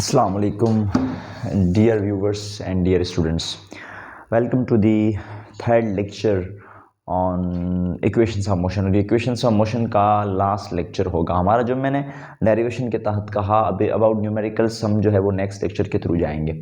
Assalamu alaikum, dear viewers and dear students. Welcome to the third lecture on equations of motion. और equations of motion का last lecture होगा हमारा, जो मैंने derivation के तहत कहा अभी अबाउट न्यूमेरिकल सम जो है वो नेक्स्ट लेक्चर के थ्रू जाएंगे।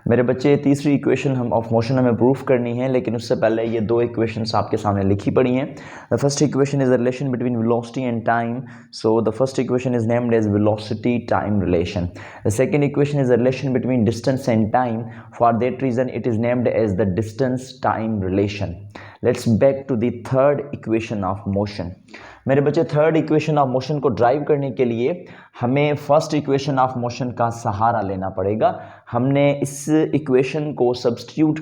मेरे बच्चे, तीसरी इक्वेशन हम ऑफ मोशन हमें प्रूफ करनी है, लेकिन उससे पहले ये दो इक्वेशंस आपके सामने लिखी पड़ी हैं। The first equation is the relation between velocity and time, so the first equation is named as velocity time relation. The second equation is the relation between distance and time, for that reason it is named as the distance time relation. Let's back to the third equation of motion. मेरे बच्चे, third equation of motion को derive करने के लिए हमें first equation of motion का सहारा लेना पड़ेगा। हमने इस इक्वेशन को सब्स्टिट्यूट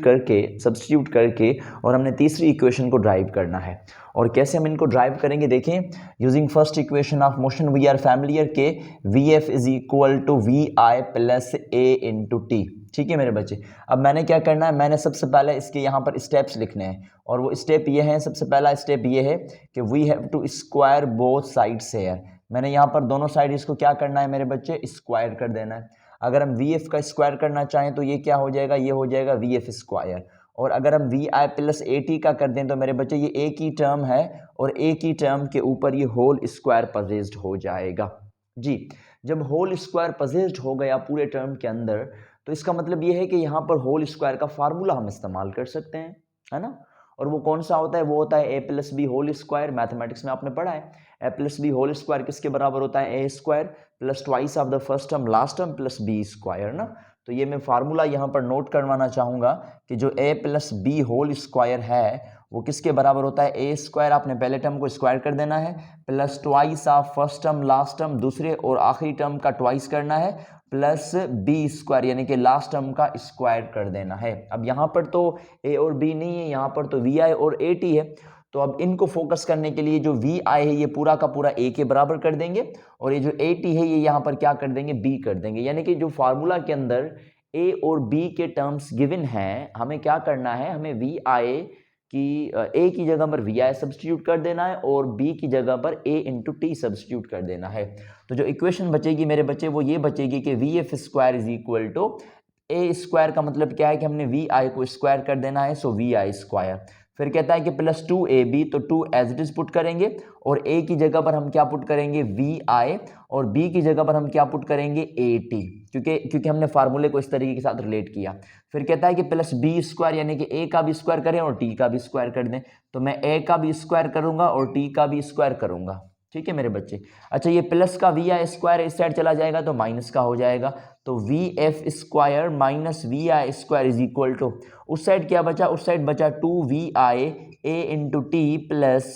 करके और हमने तीसरी इक्वेशन को ड्राइव करना है। और कैसे हम इनको ड्राइव करेंगे, देखें। Using first equation of motion we are familiar के v f is equal to v i plus a into t. ठीक है मेरे बच्चे, अब मैंने क्या करना है, मैंने सबसे पहले इसके यहाँ पर स्टेप्स लिखने हैं, और वो स्टेप ये हैं। सबसे पहला स्टेप ये है कि we have to square both sides here. मैंने यहाँ पर दोनों साइड इसको क्या करना है मेरे बच्चे, स्क्वायर कर देना है। अगर हम वी एफ का स्क्वायर करना चाहें तो ये क्या हो जाएगा, ये हो जाएगा वी एफ स्क्वायर। और अगर हम v i plus a t का कर दें तो मेरे बच्चे ये एक ही टर्म है, और एक ही टर्म के ऊपर ये होल स्क्वायर पजेस्ड हो जाएगा। जी, जब होल स्क्वायर पजेस्ड हो गया पूरे टर्म के अंदर, तो इसका मतलब ये है कि यहाँ पर होल स्क्वायर का फार्मूला हम इस्तेमाल कर सकते हैं, है ना। और वो कौन सा होता है, वो होता है a plus b whole square. Mathematics में आपने पढ़ा है a plus b whole square किसके बराबर होता है, a square plus twice of the first term last term plus b square ना। तो ये मैं फार्मूला यहाँ पर नोट करवाना चाहूँगा कि जो ए प्लस बी होल स्क्वायर है वो किसके बराबर होता है, ए स्क्वायर, आपने पहले टर्म को स्क्वायर कर देना है, plus twice of first term last term दूसरे और आखिरी टर्म का ट्वाइस करना है, प्लस बी स्क्वायर यानी कि लास्ट टर्म का स्क्वायर कर देना है। अब यहाँ पर तो ए और बी नहीं है, यहाँ पर तो वी आई और ए टी है। तो अब इनको फोकस करने के लिए जो वी आई है ये पूरा का पूरा ए के बराबर कर देंगे, और ये जो ए टी है ये यहाँ पर क्या कर देंगे, बी कर देंगे। यानी कि जो फार्मूला के अंदर ए और बी के टर्म्स गिवन हैं, हमें क्या करना है, हमें वी आई कि ए की जगह पर वी आई सब्स्टिट्यूट कर देना है और बी की जगह पर ए इंटू टी सब्स्टिट्यूट कर देना है। तो जो इक्वेशन बचेगी मेरे बच्चे वो ये बचेगी कि v f square is equal to a square का मतलब क्या है कि हमने वी आई को स्क्वायर कर देना है, सो वी आई स्क्वायर। फिर कहता है कि प्लस टू ए बी, तो two as it is put करेंगे, और ए की जगह पर हम क्या पुट करेंगे, वी आई, और बी की जगह पर हम क्या पुट करेंगे, ए टी, क्योंकि हमने फार्मूले को इस तरीके के साथ रिलेट किया। फिर कहता है कि प्लस बी स्क्वायर यानी कि ए का भी स्क्वायर करें और टी का भी स्क्वायर कर दें। तो मैं ए का भी स्क्वायर करूंगा और टी का भी स्क्वायर करूंगा। ठीक है मेरे बच्चे। अच्छा, ये प्लस का वी आई स्क्वायर इस साइड चला जाएगा तो माइनस का हो जाएगा, तो v f square minus v i square is equal to, उस साइड क्या बचा, उस साइड बचा two v i a into t plus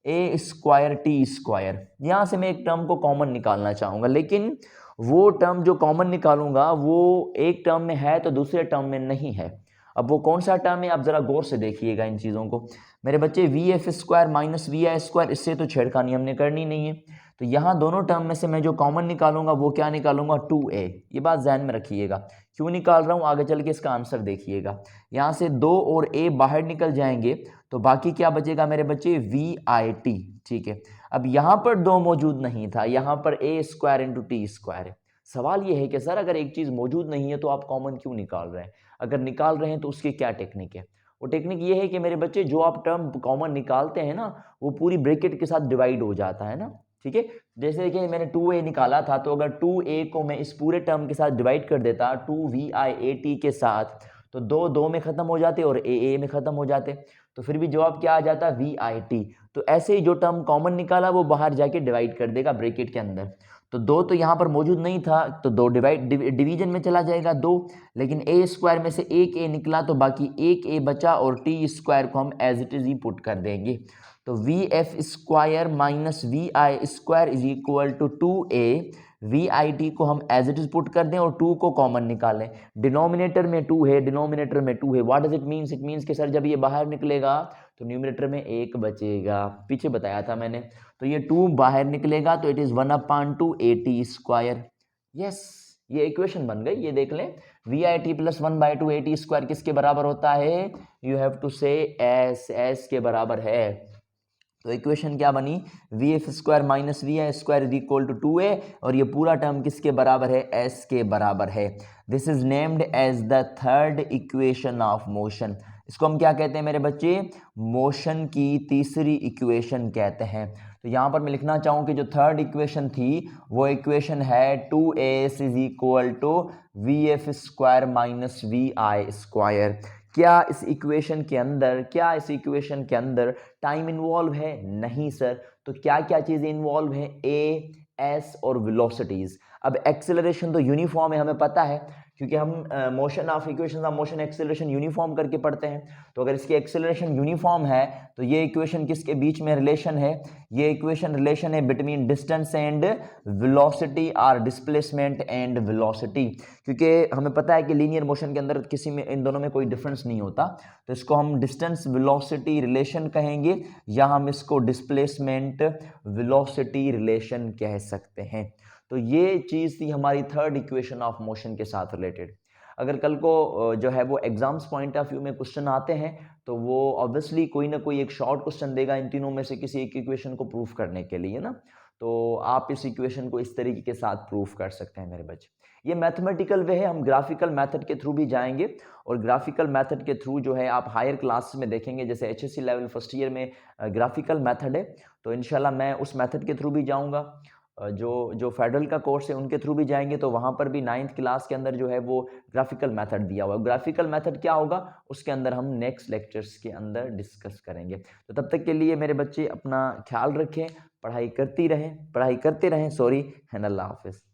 a square t square. यहाँ से मैं एक टर्म को कॉमन निकालना चाहूँगा, लेकिन वो टर्म जो कॉमन निकालूंगा वो एक टर्म में है तो दूसरे टर्म में नहीं है। अब वो कौन सा टर्म है, आप जरा गौर से देखिएगा इन चीज़ों को मेरे बच्चे। V f square minus v i square, इससे तो छेड़खानी हमने करनी नहीं है। तो यहाँ दोनों टर्म में से मैं जो कॉमन निकालूंगा वो क्या निकालूंगा, 2a। ये बात ध्यान में रखिएगा, क्यों निकाल रहा हूँ आगे चल के इसका आंसर देखिएगा। यहाँ से 2 और a बाहर निकल जाएंगे तो बाकी क्या बचेगा मेरे बच्चे, वी आई टी। ठीक है, अब यहाँ पर 2 मौजूद नहीं था, यहाँ पर ए स्क्वायर इंटू टी स्क्वायर है। सवाल ये है कि सर अगर एक चीज़ मौजूद नहीं है तो आप कॉमन क्यों निकाल रहे हैं, अगर निकाल रहे हैं तो उसकी क्या टेक्निक है। वो टेक्निक ये है कि मेरे बच्चे, जो आप टर्म कॉमन निकालते हैं ना वो पूरी ब्रैकेट के साथ डिवाइड हो जाता है ना। ठीक है, जैसे कि मैंने 2a निकाला था, तो अगर 2a को मैं इस पूरे टर्म के साथ डिवाइड कर देता 2vi के साथ, तो 2 में ख़त्म हो जाते और a में ख़त्म हो जाते, तो फिर भी जवाब क्या आ जाता, vit। तो ऐसे ही जो टर्म कॉमन निकाला वो बाहर जाके डिवाइड कर देगा ब्रैकेट के अंदर। तो 2 तो यहाँ पर मौजूद नहीं था तो 2 डिवीजन में चला जाएगा 2, लेकिन ए स्क्वायर में से एक ए निकला तो बाकी एक ए बचा, और टी स्क्वायर को हम एज इट इज ही पुट कर देंगे। तो v f square minus v i square is equal to 2a, v i t को हम एज इट इज पुट कर दें और 2 को कॉमन निकालें। डिनोमिनेटर में 2 है, डिनोमिनेटर में 2 है। What does it means, it means कि सर जब ये बाहर निकलेगा तो न्यूमिनेटर में 1 बचेगा, पीछे बताया था मैंने। तो ये 2 बाहर निकलेगा तो it is 1/2 a t square. Yes, ये इक्वेशन बन गई, ये देख लें। V i t plus 1/2 a t square किसके बराबर होता है, you have to say s के बराबर है। तो इक्वेशन क्या बनी, v f square minus v i square is equal to 2a, और ये पूरा टर्म किसके बराबर है, s के बराबर है। This is named as the third equation of motion. इसको हम क्या कहते हैं मेरे बच्चे, मोशन की तीसरी इक्वेशन कहते हैं। तो यहाँ पर मैं लिखना चाहूँ कि जो थर्ड इक्वेशन थी वो इक्वेशन है 2as is equal to v f square minus v i square. क्या इस इक्वेशन के अंदर टाइम इन्वॉल्व है, नहीं सर। तो क्या क्या चीजें इन्वॉल्व है, ए, एस और वेलोसिटीज। अब एक्सेलरेशन तो यूनिफॉर्म है, हमें पता है, क्योंकि हम motion of equation of motion acceleration uniform करके पढ़ते हैं। तो अगर इसकी एक्सेलरेशन यूनिफॉर्म है तो ये इक्वेशन किसके बीच में रिलेशन है, ये इक्वेशन रिलेशन है बिटवीन डिस्टेंस एंड वेलोसिटी और डिस्प्लेसमेंट एंड वेलोसिटी। क्योंकि हमें पता है कि लीनियर मोशन के अंदर किसी में इन दोनों में कोई डिफरेंस नहीं होता, तो इसको हम डिस्टेंस वेलोसिटी रिलेशन कहेंगे, या हम इसको डिस्प्लेसमेंट वेलोसिटी रिलेशन कह सकते हैं। तो ये चीज़ थी हमारी थर्ड इक्वेशन ऑफ मोशन के साथ रिलेटेड। अगर कल को जो है वो एग्जाम्स पॉइंट ऑफ व्यू में क्वेश्चन आते हैं तो वो ऑब्वियसली कोई ना कोई एक शॉर्ट क्वेश्चन देगा इन तीनों में से किसी एक इक्वेशन को प्रूफ करने के लिए ना। तो आप इस इक्वेशन को इस तरीके के साथ प्रूफ कर सकते हैं मेरे बच्चे। ये मैथमेटिकल वे है, हम ग्राफिकल मेथड के थ्रू भी जाएंगे, और ग्राफिकल मेथड के थ्रू जो है आप हायर क्लास में देखेंगे, जैसे एचएससी लेवल फर्स्ट ईयर में ग्राफिकल मेथड है, तो इंशाल्लाह मैं उस मेथड के थ्रू भी जाऊंगा। जो फेडरल का कोर्स है उनके थ्रू भी जाएंगे, तो वहाँ पर भी 9th क्लास के अंदर जो है वो ग्राफिकल मेथड दिया हुआ है। ग्राफिकल मेथड क्या होगा उसके अंदर हम नेक्स्ट लेक्चर्स के अंदर डिस्कस करेंगे। तो तब तक के लिए मेरे बच्चे अपना ख्याल रखें, पढ़ाई करते रहें, एंड अल्लाह हाफिज़।